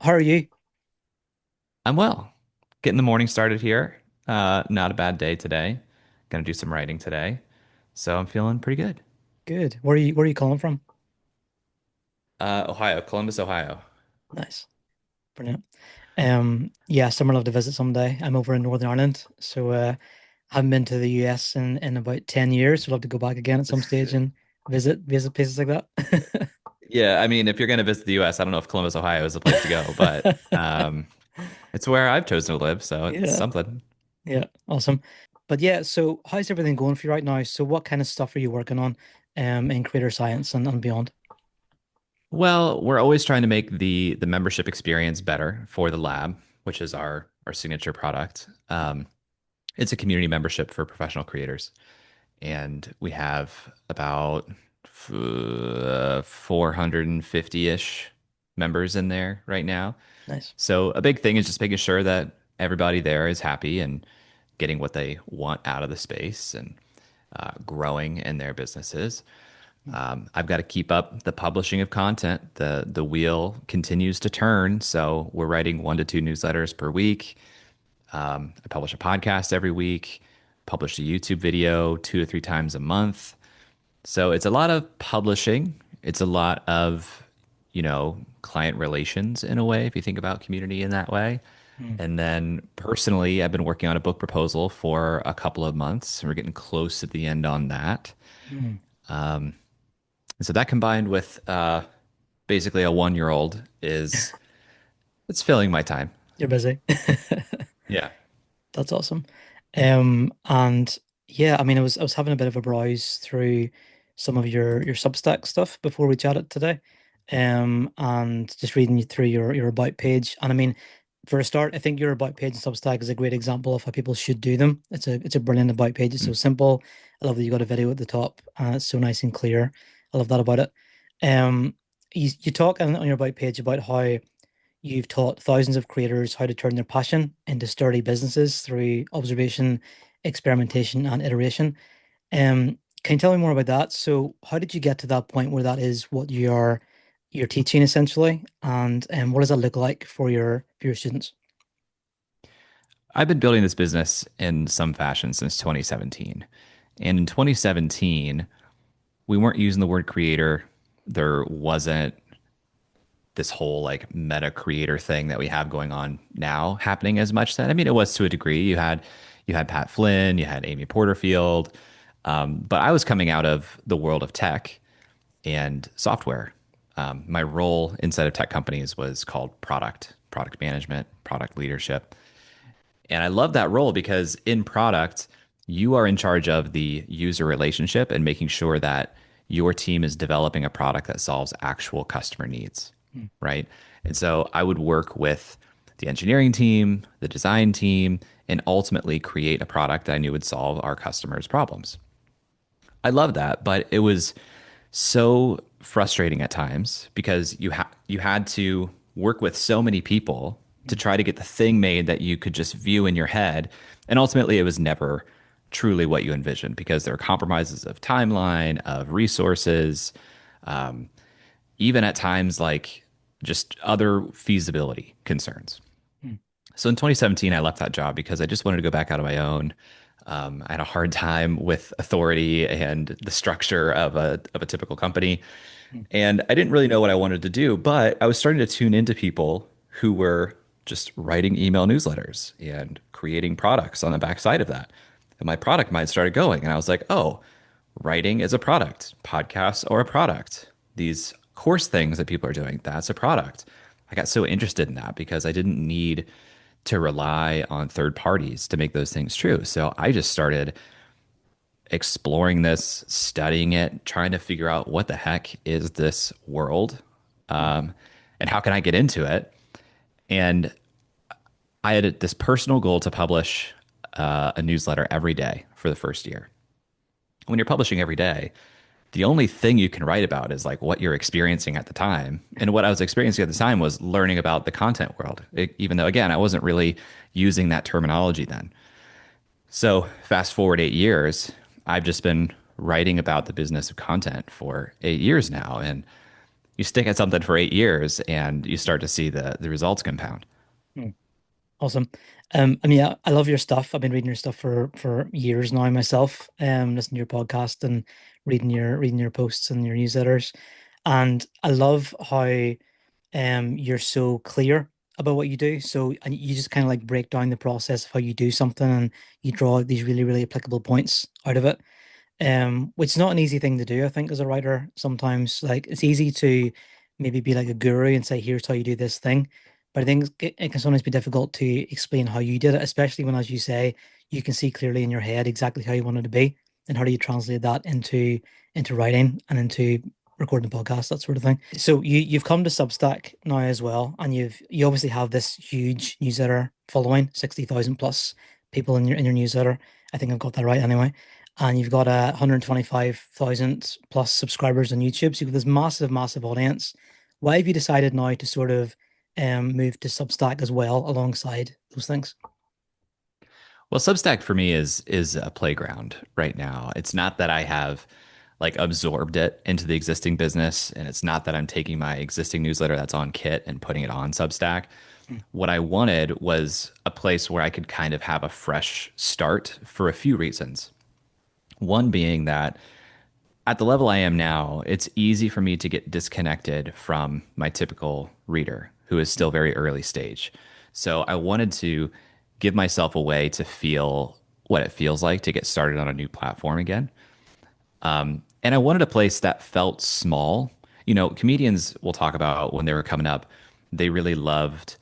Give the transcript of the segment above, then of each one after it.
How are you? I'm well. Getting the morning started here. Not a bad day today. Gonna do some writing today. So I'm feeling pretty good. Good. Where are you calling from? Ohio, Columbus, Ohio. Nice. Brilliant. Yeah, summer love to visit someday. I'm over in Northern Ireland, so haven't been to the US in about 10 years. So love to go back again at some stage and visit places like that. Yeah, I mean, if you're gonna visit the US, I don't know if Columbus, Ohio is the place to go, but it's where I've chosen to live, so it's Yeah, something. yeah, awesome. But yeah, so how's everything going for you right now? So what kind of stuff are you working on in creator science and beyond? Well, we're always trying to make the membership experience better for the lab, which is our signature product. It's a community membership for professional creators. And we have about 450-ish members in there right now. Nice. So a big thing is just making sure that everybody there is happy and getting what they want out of the space and growing in their businesses. I've got to keep up the publishing of content. The wheel continues to turn, so we're writing 1 to 2 newsletters per week. I publish a podcast every week, publish a YouTube video 2 to 3 times a month. So it's a lot of publishing. It's a lot of, client relations in a way, if you think about community in that way. Mm, And then personally, I've been working on a book proposal for a couple of months. We're getting close to the end on that. mm. And so that combined with basically a 1 year old is it's filling my time. You're busy. Yeah. That's awesome. And yeah, I mean, I was having a bit of a browse through some of your Substack stuff before we chatted today, and just reading you through your about page. And I mean, for a start, I think your about page in Substack is a great example of how people should do them. It's a brilliant about page. It's so Mm. simple. I love that you got a video at the top. It's so nice and clear. I love that about it. You talk on your about page about how you've taught thousands of creators how to turn their passion into sturdy businesses through observation, experimentation, and iteration. Can you tell me more about that? So, how did you get to that point where that is what you're teaching essentially, and what does that look like for your students? I've been building this business in some fashion since 2017. And in 2017, we weren't using the word creator. There wasn't this whole like meta creator thing that we have going on now happening as much then. I mean, it was to a degree. You had Pat Flynn, you had Amy Porterfield, but I was coming out of the world of tech and software. My role inside of tech companies was called product management, product leadership. And I love that role because in product, you are in charge of the user relationship and making sure that your team is developing a product that solves actual customer needs, Mm, right? And so I would work with the engineering team, the design team, and ultimately create a product that I knew would solve our customers' problems. I love that, but it was so frustrating at times because you had to work with so many people to mm, try to get the thing made that you could just view in your head, and ultimately it was never truly what you envisioned because there are compromises of timeline, of resources, even at times like just other feasibility concerns. mm, So in 2017, I left that job because I just wanted to go back out on my own. I had a hard time with authority and the structure of a typical company. mm, And I didn't really know what I wanted to do, but I was starting to tune into people who were just writing email newsletters and creating products on the backside of that. And my product mind started going. And I was like, oh, writing is a product, podcasts are a product. These course things that people are doing, that's a product. I got so interested in that because I didn't need to rely on third parties to make those things true. So I just started exploring this, studying it, trying to figure out what the heck is this world, mm, and how can I get into it. And I had this personal goal to publish a newsletter every day for the first year. When you're publishing every day, the only thing you can write about is like what you're experiencing at the time. And what I was experiencing at the time was learning about the content world, even though, again, I wasn't really using that terminology then. So, fast forward 8 years, I've just been writing about the business of content for 8 years now. And, you stick at something for 8 years and you start to see the results compound. Mm. Awesome. I mean, I love your stuff. I've been reading your stuff for years now myself. Listening to your podcast and reading your posts and your newsletters, and I love how you're so clear about what you do. So, and you just kind of like break down the process of how you do something, and you draw these really really applicable points out of it. Which is not an easy thing to do, I think, as a writer. Sometimes, like, it's easy to maybe be like a guru and say, here's how you do this thing. But I think it can sometimes be difficult to explain how you did it, especially when, as you say, you can see clearly in your head exactly how you want it to be, and how do you translate that into writing and into recording podcasts, that sort of thing. So you've come to Substack now as well, and you obviously have this huge newsletter following, 60,000 plus people in your newsletter. I think I've got that right anyway, and you've got 125,000 plus subscribers on YouTube. So you've got this massive, massive audience. Why have you decided now to sort of move to Substack as well alongside those things? Well, Substack for me is a playground right now. It's not that I have like absorbed it into the existing business, and it's not that I'm taking my existing newsletter that's on Kit and putting it on Substack. Mm, What I wanted was a place where I could kind of have a fresh start for a few reasons. One being that at the level I am now, it's easy for me to get disconnected from my typical reader who is mm, still very early stage. So I wanted to give myself a way to feel what it feels like to get started on a new platform again. And I wanted a place that felt small. You know, comedians will talk about when they were coming up, they really loved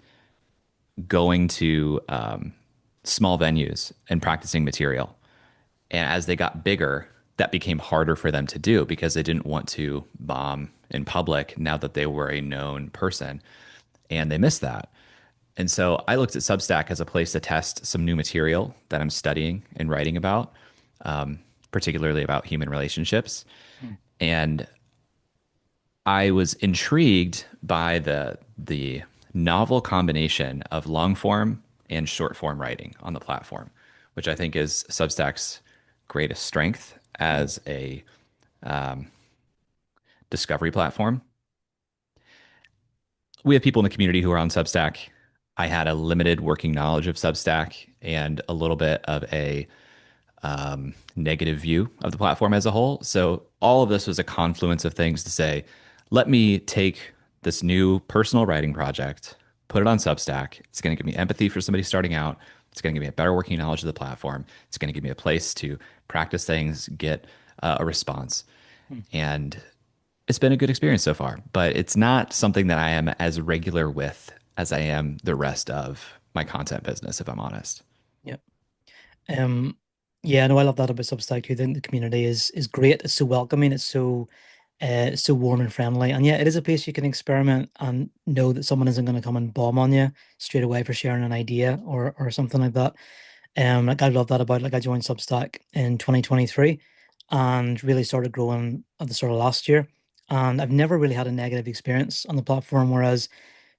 going to small venues and practicing material. And as they got bigger, that became harder for them to do because they didn't want to bomb in public now that they were a known person, and they missed that. And so I looked at Substack as a place to test some new material that I'm studying and writing about, particularly about human relationships. mm, And I was intrigued by the novel combination of long form and short form writing on the platform, which I think is Substack's greatest strength mm, as a discovery platform. We have people in the community who are on Substack. I had a limited working knowledge of Substack and a little bit of a negative view of the platform as a whole. So all of this was a confluence of things to say, let me take this new personal writing project, put it on Substack. It's going to give me empathy for somebody starting out. It's going to give me a better working knowledge of the platform. It's going to give me a place to practice things, get a response. mm. And it's been a good experience so far, but it's not something that I am as regular with as I am the rest of my content business, if I'm honest. Yep. Um, yeah, no, I love that about Substack too. The community is great. It's so welcoming. It's so warm and friendly. And yeah, it is a place you can experiment and know that someone isn't going to come and bomb on you straight away for sharing an idea or something like that. Like I love that about, like, I joined Substack in 2023 and really started growing at the start of last year. And I've never really had a negative experience on the platform, whereas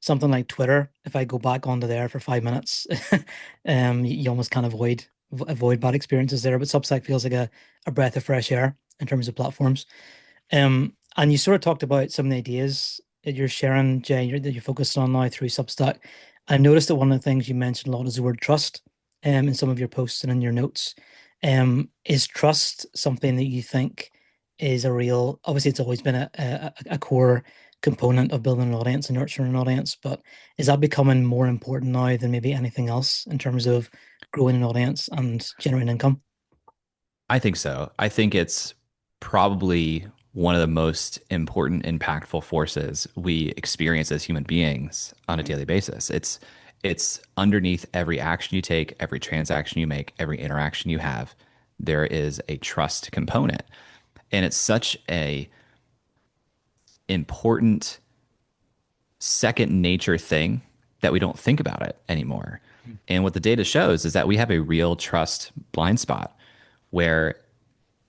something like Twitter, if I go back onto there for 5 minutes, you almost can't avoid bad experiences there. But Substack feels like a breath of fresh air in terms of platforms. And you sort of talked about some of the ideas that you're sharing, Jay, that you're focused on now through Substack. I noticed that one of the things you mentioned a lot is the word trust, in some of your posts and in your notes. Is trust something that you think is a real, obviously it's always been a core component of building an audience and nurturing an audience, but is that becoming more important now than maybe anything else in terms of growing an audience and generating income? I think so. I think it's probably one of the most important, impactful forces we experience as human beings on a Mm, daily basis. It's underneath every action you take, every transaction you make, every interaction you have. There is a trust component, and it's such a important second nature thing that we don't think about it anymore. mm, And what the data shows is that we have a real trust blind spot where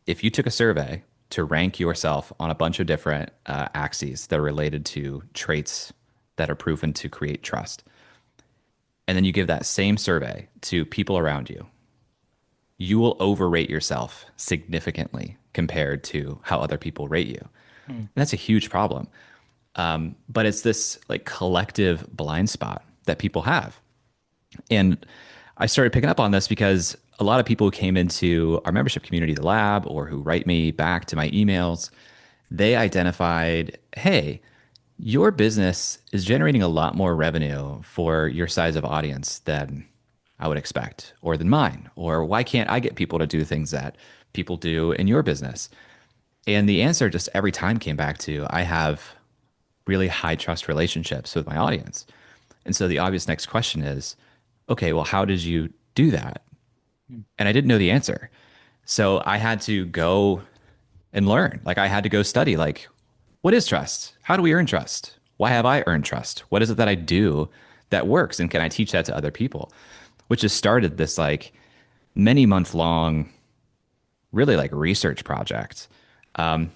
if you took a survey to rank yourself on a bunch of different axes that are related to traits that are proven to create trust, and then you give that same survey to people around you, you will overrate yourself significantly compared to how other people rate you. And mm, that's a huge problem. But it's this like collective blind spot that people have. And I started picking up on this because a lot of people who came into our membership community, the lab, or who write me back to my emails, they identified, hey, your business is generating a lot more revenue for your size of audience than I would expect, or than mine, or why can't I get people to do things that people do in your business? And the answer just every time came back to I have really high trust relationships with my audience. And so the obvious next question is, okay, well, how did you do that? Mm. And I didn't know the answer. So I had to go and learn. Like I had to go study, like, what is trust? How do we earn trust? Why have I earned trust? What is it that I do that works? And can I teach that to other people? Which has started this like many month long, really like research project.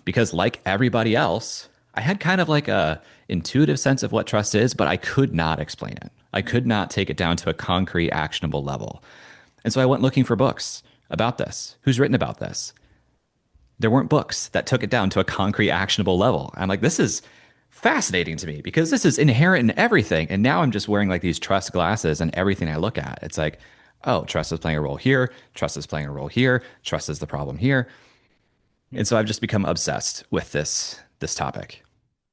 Because like everybody else, I had kind of like a intuitive sense of what trust is, but I could not explain it. I could not take it down to a concrete, actionable level. And so I went looking for books about this. Who's written about this? There weren't books that took it down to a concrete, actionable level. I'm like, this is fascinating to me because this is inherent in everything. And now I'm just wearing like these trust glasses and everything I look at. It's like, oh, trust is playing a role here. Trust is playing a role here. Trust is the problem here. And Mm. so I've just become obsessed with this topic.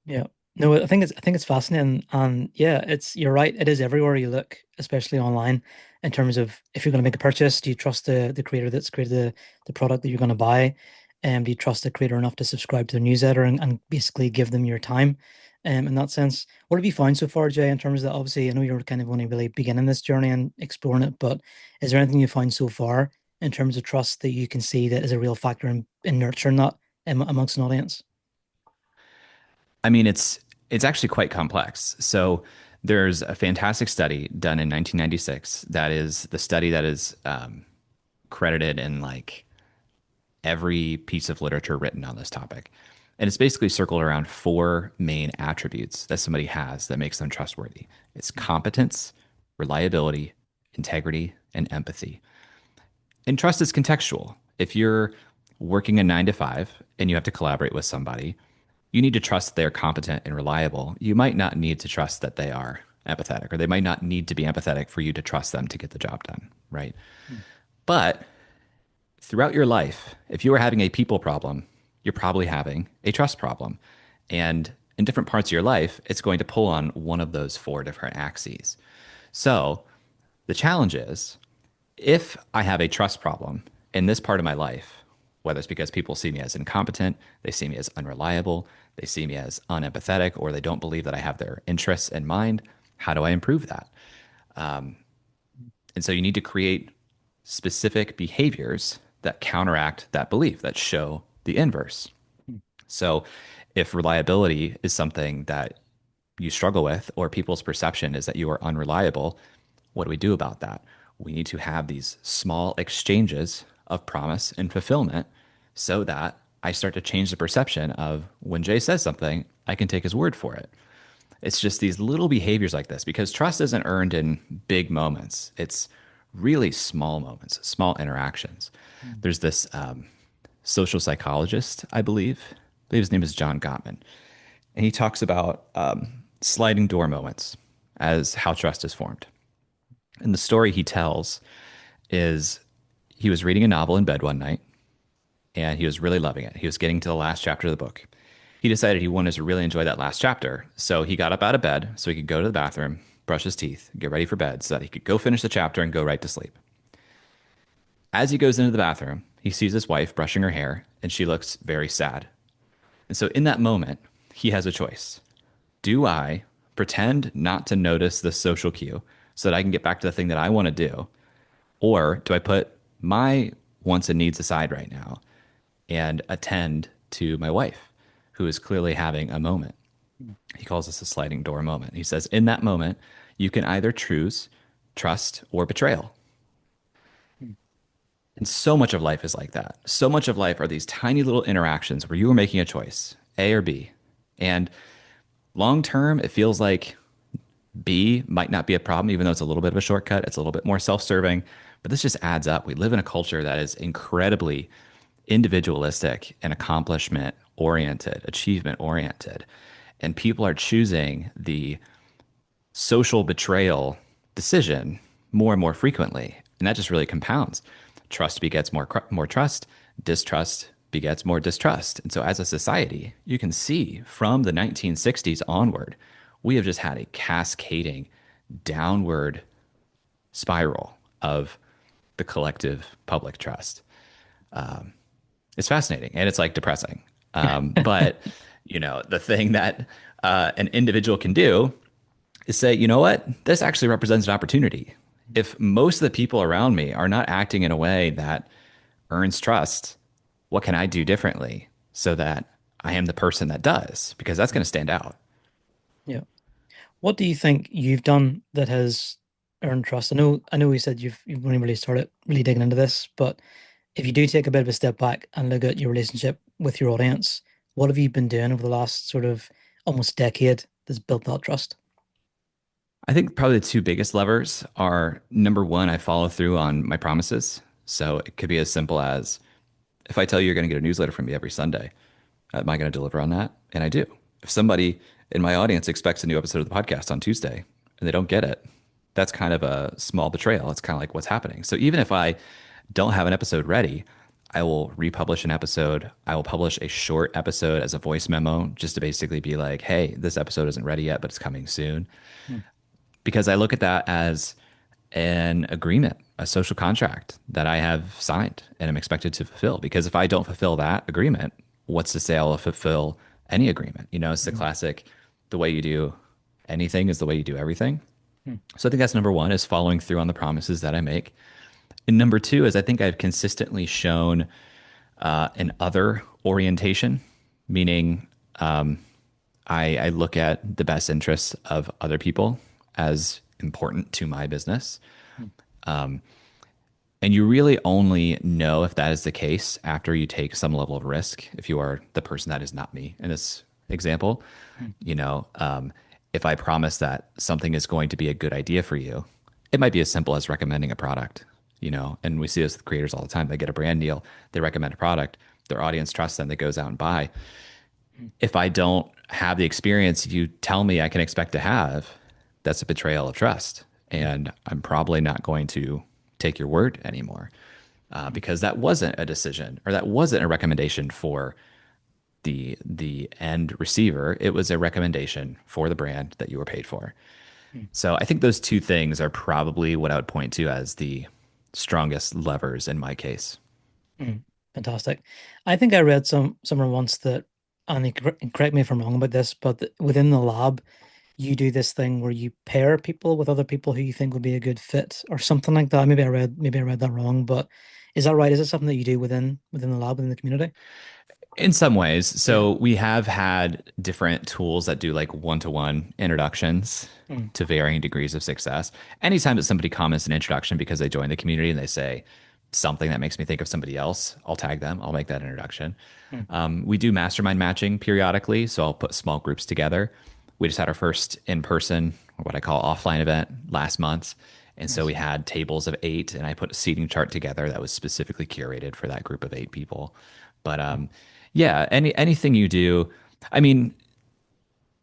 Yeah. No, I think it's fascinating. And yeah, you're right. It is everywhere you look, especially online, in terms of if you're going to make a purchase, do you trust the creator that's created the product that you're going to buy? Do you trust the creator enough to subscribe to their newsletter and basically give them your time? In that sense, what have you found so far, Jay, in terms of that? Obviously, I know you're kind of only really beginning this journey and exploring it, but is there anything you find so far in terms of trust that you can see that is a real factor in nurturing that amongst an audience? I mean, it's actually quite complex. So there's a fantastic study done in 1996 that is the study that is credited in like every piece of literature written on this topic. And it's basically circled around four main attributes that somebody has that makes them trustworthy. It's competence, reliability, integrity, and empathy. And trust is contextual. If you're working a 9 to 5 and you have to collaborate with somebody, you need to trust they're competent and reliable. You might not need to trust that they are empathetic, or they might not need to be empathetic for you to trust them to get the job done, right? Mm. But throughout your life, if you are having a people problem, you're probably having a trust problem. And in different parts of your life, it's going to pull on one of those four different axes. So the challenge is if I have a trust problem in this part of my life, whether it's because people see me as incompetent, they see me as unreliable, they see me as unempathetic, or they don't believe that I have their interests in mind, how do I improve that? And so you need to create specific behaviors that counteract that belief, that show the inverse. Mm. So if reliability is something that you struggle with, or people's perception is that you are unreliable, what do we do about that? We need to have these small exchanges of promise and fulfillment so that I start to change the perception of when Jay says something, I can take his word for it. It's just these little behaviors like this because trust isn't earned in big moments. It's really small moments, small interactions. Mm. There's this social psychologist, I believe his name is John Gottman, and he talks about sliding door moments as how trust is formed. And the story he tells is he was reading a novel in bed one night and he was really loving it. He was getting to the last chapter of the book. He decided he wanted to really enjoy that last chapter. So he got up out of bed so he could go to the bathroom, brush his teeth, get ready for bed so that he could go finish the chapter and go right to sleep. As he goes into the bathroom, he sees his wife brushing her hair and she looks very sad. And so in that moment, he has a choice. Do I pretend not to notice the social cue so that I can get back to the thing that I want to do? Or do I put my wants and needs aside right now and attend to my wife, who is clearly having a moment? Mm. He calls this a sliding door moment. He says, in that moment, you can either choose trust or betrayal. Mm. And so much of life is like that. So much of life are these tiny little interactions where you are making a choice, A or B. And long term, it feels like B might not be a problem, even though it's a little bit of a shortcut. It's a little bit more self serving, but this just adds up. We live in a culture that is incredibly individualistic and accomplishment oriented, achievement oriented. And people are choosing the social betrayal decision more and more frequently. And that just really compounds. Trust begets more trust, distrust begets more distrust. And so, as a society, you can see from the 1960s onward, we have just had a cascading downward spiral of the collective public trust. It's fascinating and it's like depressing. But the thing that an individual can do is say, you know what, this actually represents an opportunity. If most of the people around me are not acting in a way that earns trust, what can I do differently so that I am the person that does? Because that's going to stand out. Yeah. What do you think you've done that has earned trust? I know you said you've only really started really digging into this, but if you do take a bit of a step back and look at your relationship with your audience, what have you been doing over the last sort of almost decade that's built that trust? I think probably the two biggest levers are number one, I follow through on my promises. So it could be as simple as if I tell you you're going to get a newsletter from me every Sunday, am I going to deliver on that? And I do. If somebody in my audience expects a new episode of the podcast on Tuesday and they don't get it, that's kind of a small betrayal. It's kind of like what's happening. So even if I don't have an episode ready, I will republish an episode. I will publish a short episode as a voice memo just to basically be like, hey, this episode isn't ready yet, but it's coming soon. Mm, Because I look at that as an agreement, a social contract that I have signed and am expected to fulfill. Because if I don't fulfill that agreement, what's to say I'll fulfill any agreement? It's the mm, classic, the way you do anything is the way you do everything. mm, So I think that's number one is following through on the promises that I make. And number two is I think I've consistently shown an other orientation, meaning I look at the best interests of other people as important to my business. mm, And you really only know if that is the case after you take some level of risk. If you are the person that is not me in this example, mm, you know, um, if I promise that something is going to be a good idea for you, it might be as simple as recommending a product, and we see this with creators all the time. They get a brand deal, they recommend a product, their audience trusts them, that goes out and buy. mm, If I don't have the experience you tell me I can expect to have, that's a betrayal of trust. mm, And I'm probably not going to take your word anymore mm, because that wasn't a decision or that wasn't a recommendation for the end receiver. It was a recommendation for the brand that you were paid for. mm, So I think those two things are probably what I would point to as the strongest levers in my case. mm. Fantastic. I think I read somewhere once that, and correct me if I'm wrong about this, but within the lab, you do this thing where you pair people with other people who you think would be a good fit or something like that. Maybe I read that wrong, but is that right? Is it something that you do within the lab, within the community? In some ways. Yeah. So we have had different tools that do like one-to-one introductions Mm, to varying degrees of success. Anytime that somebody comments an introduction because they join the community and they say something that makes me think of somebody else, I'll tag them. I'll make that introduction. mm, We do mastermind matching periodically, so I'll put small groups together. We just had our first in-person, or what I call offline event last month. And so nice. we had tables of 8, and I put a seating chart together that was specifically curated for that group of 8 people. But Mm, yeah, anything you do, I mean,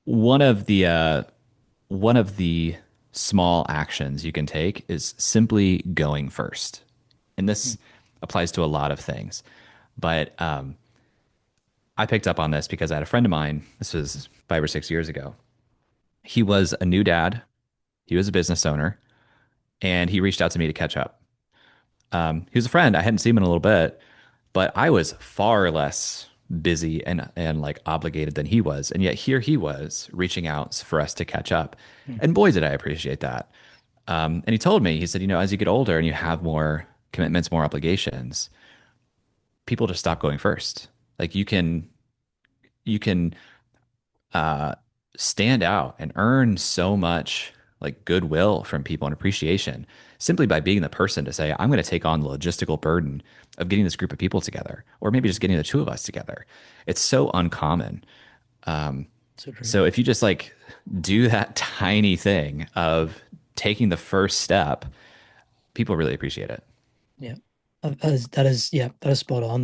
one of the uh, one of the small actions you can take is simply going first, and mm, this applies to a lot of things. But I picked up on this because I had a friend of mine. This was 5 or 6 years ago. He was a new dad. He was a business owner, and he reached out to me to catch up. He was a friend. I hadn't seen him in a little bit, but I was far less busy and like obligated than he was. And yet here he was reaching out for us to catch up. mm, And boy, did I appreciate that. And he told me, he said, as you get older and you have more commitments, more obligations, people just stop going first. Like you can uh, stand out and earn so much like goodwill from people and appreciation simply by being the person to say, I'm going to take on the logistical burden of getting this group of people together, or maybe just getting the two of us together. It's so uncommon. so true. So if you just like do that tiny thing of taking the first step, people really appreciate it. Yeah. That is yeah, that is spot on.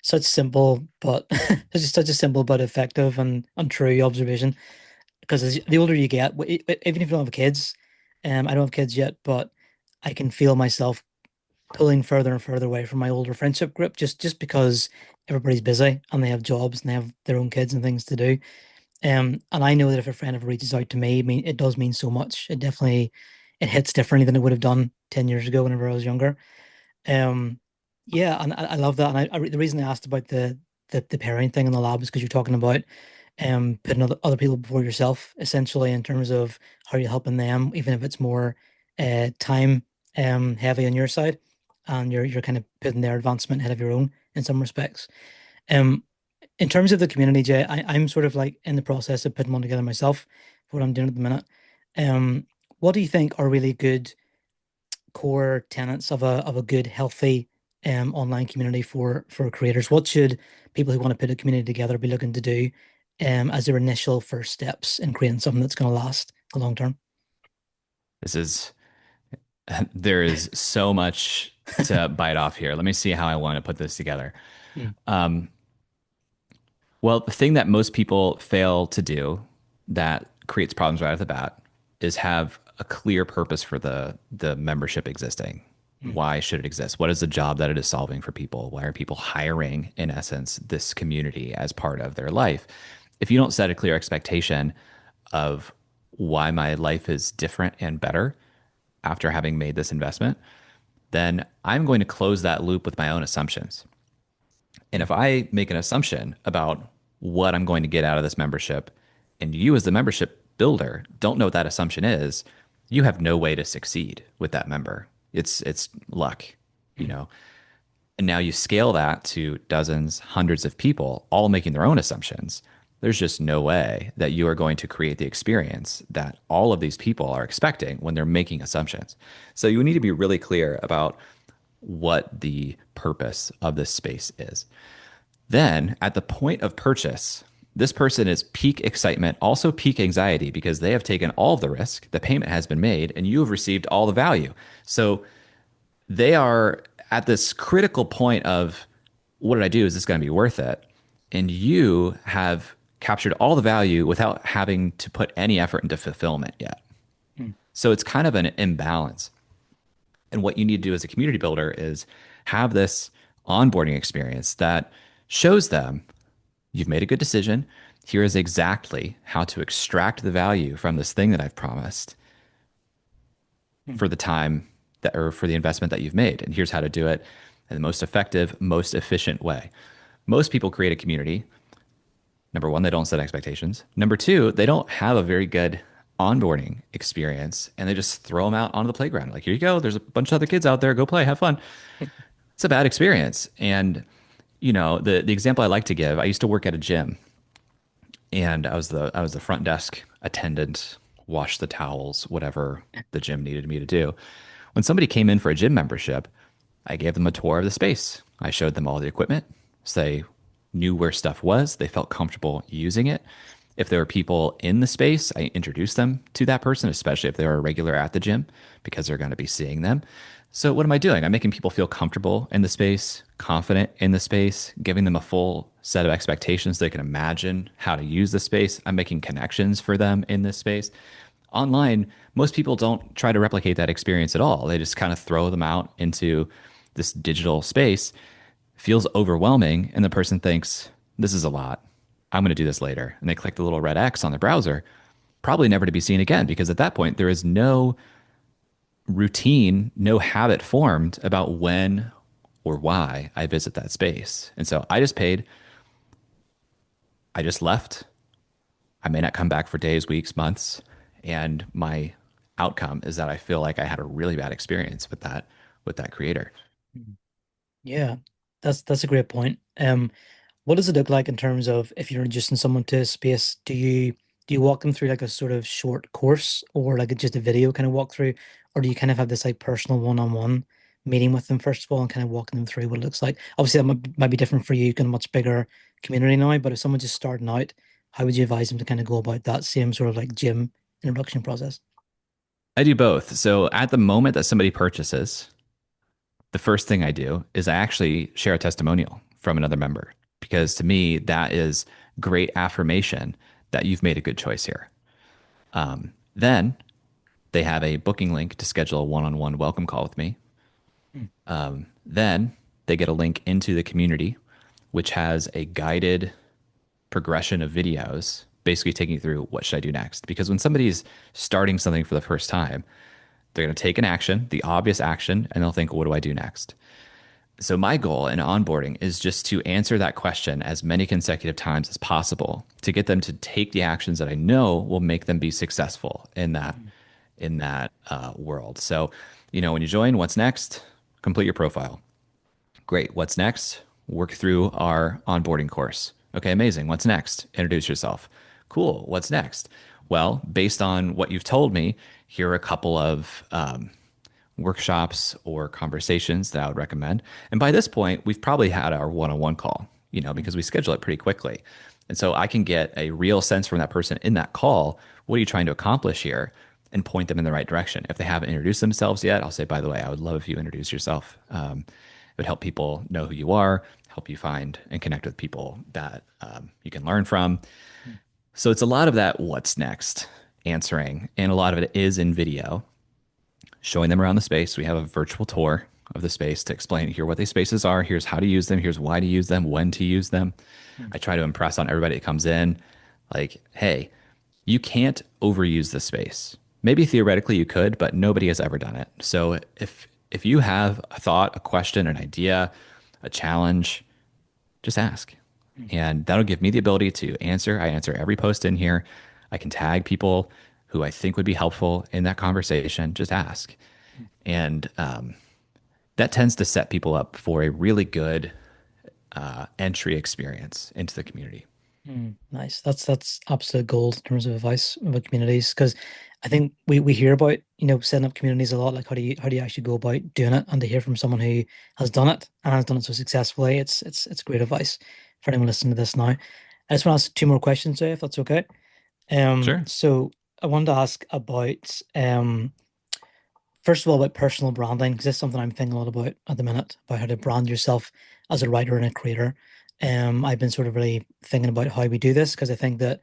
such simple, but it's just such a simple but effective and true observation. Because as the older you get, even if you don't have kids, I don't have kids yet, but I can feel myself pulling further and further away from my older friendship group just because everybody's busy and they have jobs and they have their own kids and things to do. And I know that if a friend ever reaches out to me, it does mean so much. It hits differently than it would have done 10 years ago whenever I was younger. Um, yeah, and I love that. And the reason I asked about the pairing thing in the lab is because you're talking about putting other people before yourself, essentially, in terms of how you're helping them, even if it's more time heavy on your side, and you're kind of putting their advancement ahead of your own in some respects. Um, in terms of the community, Jay, I'm sort of like in the process of putting one together myself for what I'm doing at the minute. Um, what do you think are really good core tenets of a good, healthy online community for creators? What should people who want to put a community together be looking to do as their initial first steps in creating something that's going to last the long term? This is there is so much to bite off here. Let me see how I want to put this together. Mm, Um, well, the thing that most people fail to do that creates problems right off the bat is have a clear purpose for the membership existing. mm, Why should it exist? What is the job that it is solving for people? Why are people hiring, in essence, this community as part of their life? If you don't set a clear expectation of why my life is different and better after having made this investment, then I'm going to close that loop with my own assumptions. And if mm, I make an assumption about what I'm going to get out of this membership, and you as the membership builder don't know what that assumption is, you have no way to succeed with that member. It's luck, you mm, know. And now you scale that to dozens, hundreds of people all making their own assumptions. There's just no way that you are going to create the experience that all of these people are expecting when they're making assumptions. So you need to be really clear about what the purpose of this space is. Then, at the point of purchase, this person is peak excitement, also peak anxiety, because they have taken all of the risk, the payment has been made, and you have received all the value. So they are at this critical point of what did I do? Is this going to be worth it? And you have captured all the value without having to put any effort into fulfillment yet. mm, So it's kind of an imbalance. And what you need to do as a community builder is have this onboarding experience that shows them you've made a good decision. Here is exactly how to extract the value from this thing that I've promised mm, for the time that or for the investment that you've made. And here's how to do it in the most effective, most efficient way. Most people create a community. Number one, they don't set expectations. Number two, they don't have a very good onboarding experience and they just throw them out onto the playground. Like, here you go. There's a bunch of other kids out there. Go play, have fun. It's a bad experience. And, the example I like to give, I used to work at a gym and I was the front desk attendant, wash the towels, whatever the gym needed me to do. When somebody came in for a gym membership, I gave them a tour of the space. I showed them all the equipment, so they knew where stuff was. They felt comfortable using it. If there were people in the space, I introduced them to that person, especially if they were a regular at the gym, because they're going to be seeing them. So, what am I doing? I'm making people feel comfortable in the space, confident in the space, giving them a full set of expectations so they can imagine how to use the space. I'm making connections for them in this space. Online, most people don't try to replicate that experience at all. They just kind of throw them out into this digital space, feels overwhelming, and the person thinks, this is a lot. I'm going to do this later. And they click the little red X on their browser, probably never to be seen again, because at that point, there is no routine, no habit formed about when or why I visit that space. And so I just paid, I just left. I may not come back for days, weeks, months. And my outcome is that I feel like I had a really bad experience with that creator. mm. Yeah, that's a great point. What does it look like in terms of if you're introducing someone to a space? Do you walk them through like a sort of short course or like just a video kind of walkthrough, or do you kind of have this like personal one-on-one meeting with them first of all and kind of walking them through what it looks like? Obviously, that might be different for you, kind of much bigger community now. But if someone's just starting out, how would you advise them to kind of go about that same sort of like gym introduction process? I do both. So at the moment that somebody purchases, the first thing I do is I actually share a testimonial from another member. Because to me, that is great affirmation that you've made a good choice here. Then they have a booking link to schedule a one-on-one welcome call with me. Mm, Then they get a link into the community, which has a guided progression of videos, basically taking you through what should I do next. Because when somebody's starting something for the first time, they're going to take an action, the obvious action, and they'll think, what do I do next? So my goal in onboarding is just to answer that question as many consecutive times as possible to get them to take the actions that I know will make them be successful mm, in that world. So, when you join, what's next? Complete your profile. Great. What's next? Work through our onboarding course. Okay, amazing. What's next? Introduce yourself. Cool. What's next? Well, based on what you've told me, here are a couple of workshops or conversations that I would recommend. And by this point, we've probably had our one-on-one call, mm, because we schedule it pretty quickly. And so I can get a real sense from that person in that call, what are you trying to accomplish here? And point them in the right direction. If they haven't introduced themselves yet, I'll say, by the way, I would love if you introduce yourself. It would help people know who you are, help you find and connect with people that you can learn from. mm, So it's a lot of that what's next answering, and a lot of it is in video showing them around the space. We have a virtual tour of the space to explain here what these spaces are. Here's how to use them. Here's why to use them, when to use them. mm, I try to impress on everybody that comes in, like, hey, you can't overuse the space. Maybe theoretically you could, but nobody has ever done it. So if you have a thought, a question, an idea, a challenge, just ask. mm, And that'll give me the ability to answer. I answer every post in here. I can tag people who I think would be helpful in that conversation. Just ask. mm. And that tends to set people up for a really good entry experience into the community. Nice. That's absolute gold in terms of advice about communities because I think we hear about setting up communities a lot. Like how do you actually go about doing it? And to hear from someone who has done it and has done it so successfully, it's great advice for anyone listening to this now. I just want to ask two more questions, Jay, if that's okay. Sure. So I wanted to ask about first of all, about personal branding, because that's something I'm thinking a lot about at the minute, about how to brand yourself as a writer and a creator. I've been sort of really thinking about how we do this because I think that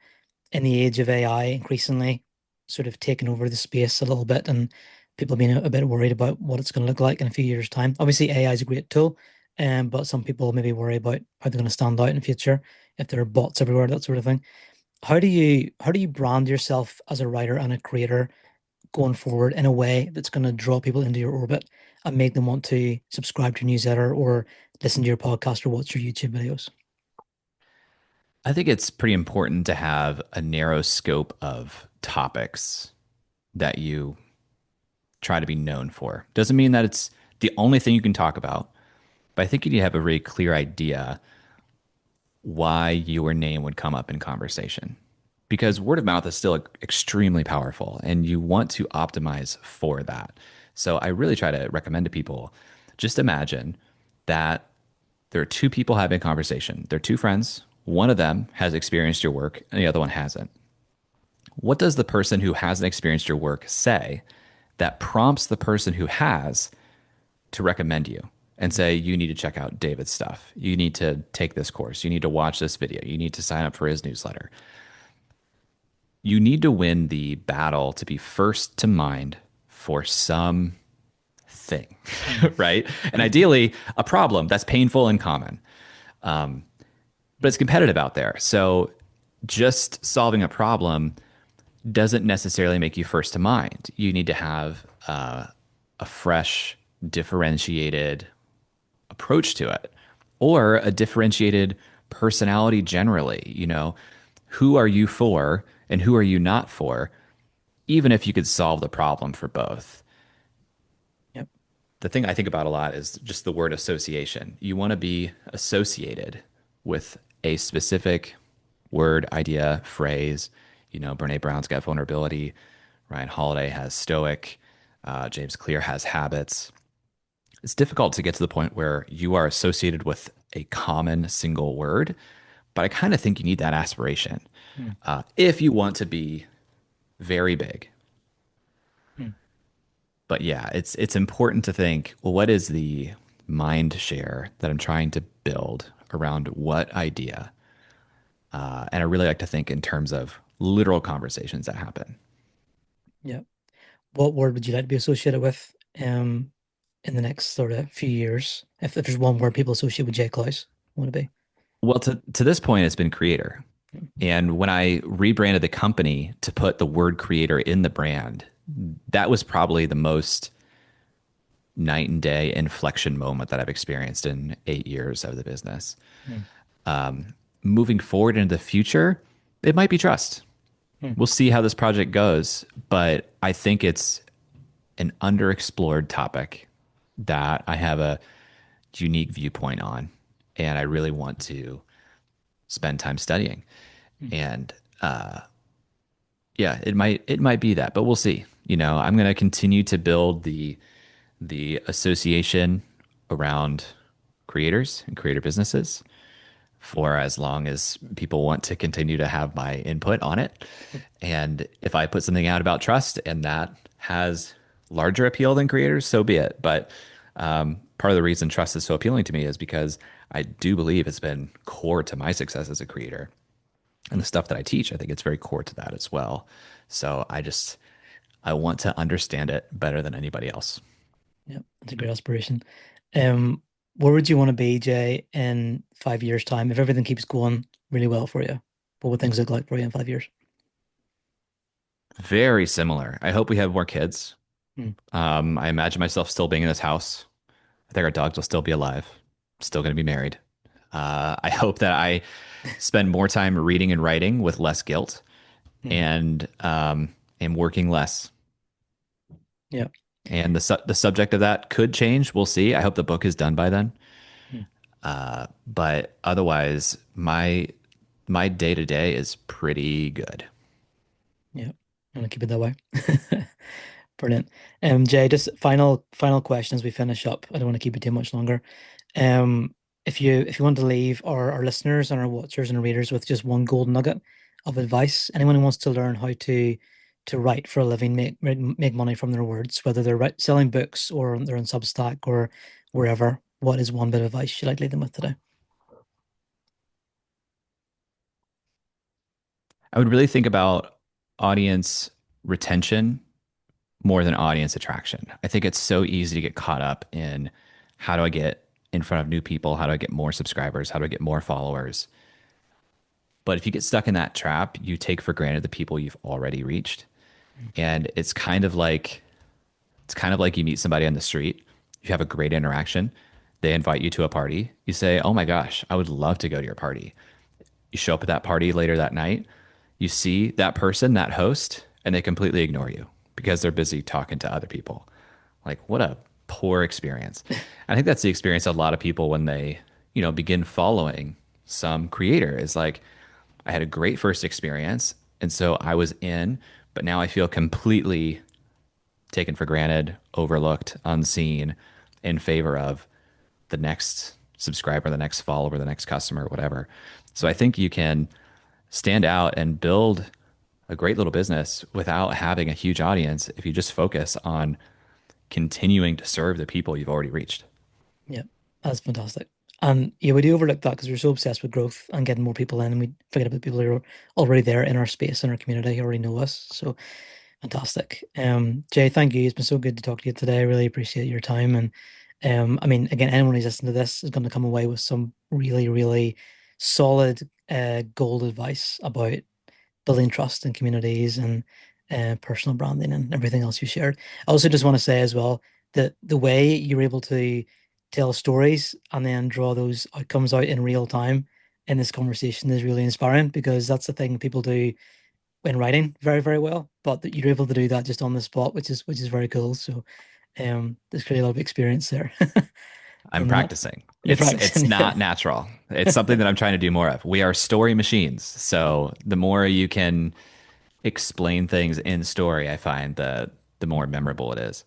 in the age of AI, increasingly sort of taking over the space a little bit, and people being a bit worried about what it's going to look like in a few years' time. Obviously, AI is a great tool, but some people maybe worry about how they're going to stand out in the future if there are bots everywhere, that sort of thing. How do you brand yourself as a writer and a creator going forward in a way that's going to draw people into your orbit and make them want to subscribe to your newsletter or listen to your podcast or watch your YouTube videos? I think it's pretty important to have a narrow scope of topics that you try to be known for. Doesn't mean that it's the only thing you can talk about, but I think you need to have a very clear idea why your name would come up in conversation. Because word of mouth is still extremely powerful and you want to optimize for that. So I really try to recommend to people just imagine that there are two people having a conversation. They're two friends. One of them has experienced your work and the other one hasn't. What does the person who hasn't experienced your work say that prompts the person who has to recommend you and say, you need to check out David's stuff. You need to take this course. You need to watch this video. You need to sign up for his newsletter. You need to win the battle to be first to mind for some thing, Mm, right? And ideally, a problem that's painful and common, but it's competitive out there. So just solving a problem doesn't necessarily make you first to mind. You need to have a fresh, differentiated approach to it or a differentiated personality generally. Who are you for and who are you not for, even if you could solve the problem for both. yep. The thing I think about a lot is just the word association. You want to be associated with a specific word, idea, phrase. Brene Brown's got vulnerability. Ryan Holiday has stoic. James Clear has habits. It's difficult to get to the point where you are associated with a common single word, but I kind of think you need that aspiration Mm, if you want to be very big. mm, But yeah, it's important to think, well, what is the mind share that I'm trying to build around what idea. And I really like to think in terms of literal conversations that happen. Yeah. What word would you like to be associated with in the next sort of few years? If there's one word people associate with Jay Clouse, what would it be? Well, to this point, it's been creator. Mm, And when I rebranded the company to put the word creator in the brand, that was probably the most night and day inflection moment that I've experienced in 8 years of the business. mm, Moving forward into the future, it might be trust. mm, We'll see how this project goes, but I think it's an underexplored topic that I have a unique viewpoint on, and I really want to spend time studying. mm, And yeah, it might be that, but we'll see. I'm going to continue to build the association around creators and creator businesses for as long as people want to continue to have my input on it. mm. And if I put something out about trust and that has larger appeal than creators, so be it. But part of the reason trust is so appealing to me is because I do believe it's been core to my success as a creator. And the stuff that I teach, I think it's very core to that as well. So I want to understand it better than anybody else. Yeah, that's a great aspiration. Um, where would you want to be, Jay, in 5 years' time if everything keeps going really well for you? What would things look like for you in 5 years? Very similar. I hope we have more kids. Mm, I imagine myself still being in this house. I think our dogs will still be alive, still going to be married. I hope that I spend more time reading and writing with less guilt mm, and am working less. yeah. And the subject of that could change. We'll see. I hope the book is done by then. Mm, But otherwise, my day to day is pretty good. yeah. I'm gonna keep it that way. Brilliant. Jay, just final question as we finish up. I don't want to keep it too much longer. Um, if you want to leave our listeners and our watchers and readers with just one golden nugget of advice, anyone who wants to learn how to write for a living, make money from their words, whether they're selling books or they're in Substack or wherever, what is one bit of advice you'd like to leave them with today? I would really think about audience retention more than audience attraction. I think it's so easy to get caught up in how do I get in front of new people? How do I get more subscribers? How do I get more followers? But if you get stuck in that trap, you take for granted the people you've already reached. And it's kind of like you meet somebody on the street, you have a great interaction, they invite you to a party, you say, "Oh my gosh, I would love to go to your party." You show up at that party later that night, you see that person, that host, and they completely ignore you because they're busy talking to other people. Like, what a poor experience. I think that's the experience of a lot of people when they, begin following some creator is like, I had a great first experience. And so I was in, but now I feel completely taken for granted, overlooked, unseen in favor of the next subscriber, the next follower, the next customer, whatever. So I think you can stand out and build a great little business without having a huge audience if you just focus on continuing to serve the people you've already reached. Yeah, that's fantastic. And yeah, we do overlook that because we're so obsessed with growth and getting more people in, and we forget about people who are already there in our space, in our community, who already know us. So fantastic. Jay, thank you. It's been so good to talk to you today. I really appreciate your time. And I mean, again, anyone who's listening to this is going to come away with some really, really solid gold advice about building trust in communities and personal branding and everything else you shared. I also just want to say as well that the way you're able to tell stories and then draw those outcomes out in real time in this conversation is really inspiring because that's the thing people do in writing very, very well, but that you're able to do that just on the spot, which is very cool. So there's clearly a lot of experience there I'm from that. practicing. You're It's practicing, not yeah. natural. It's something that I'm trying to do more of. We are story machines. So the more you can explain things in story, I find the more memorable it is.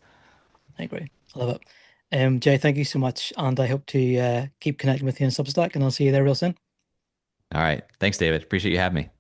I agree. I love it. Jay, thank you so much, and I hope to keep connecting with you in Substack, and I'll see you there real soon. All right. Thanks, David. Appreciate you having me.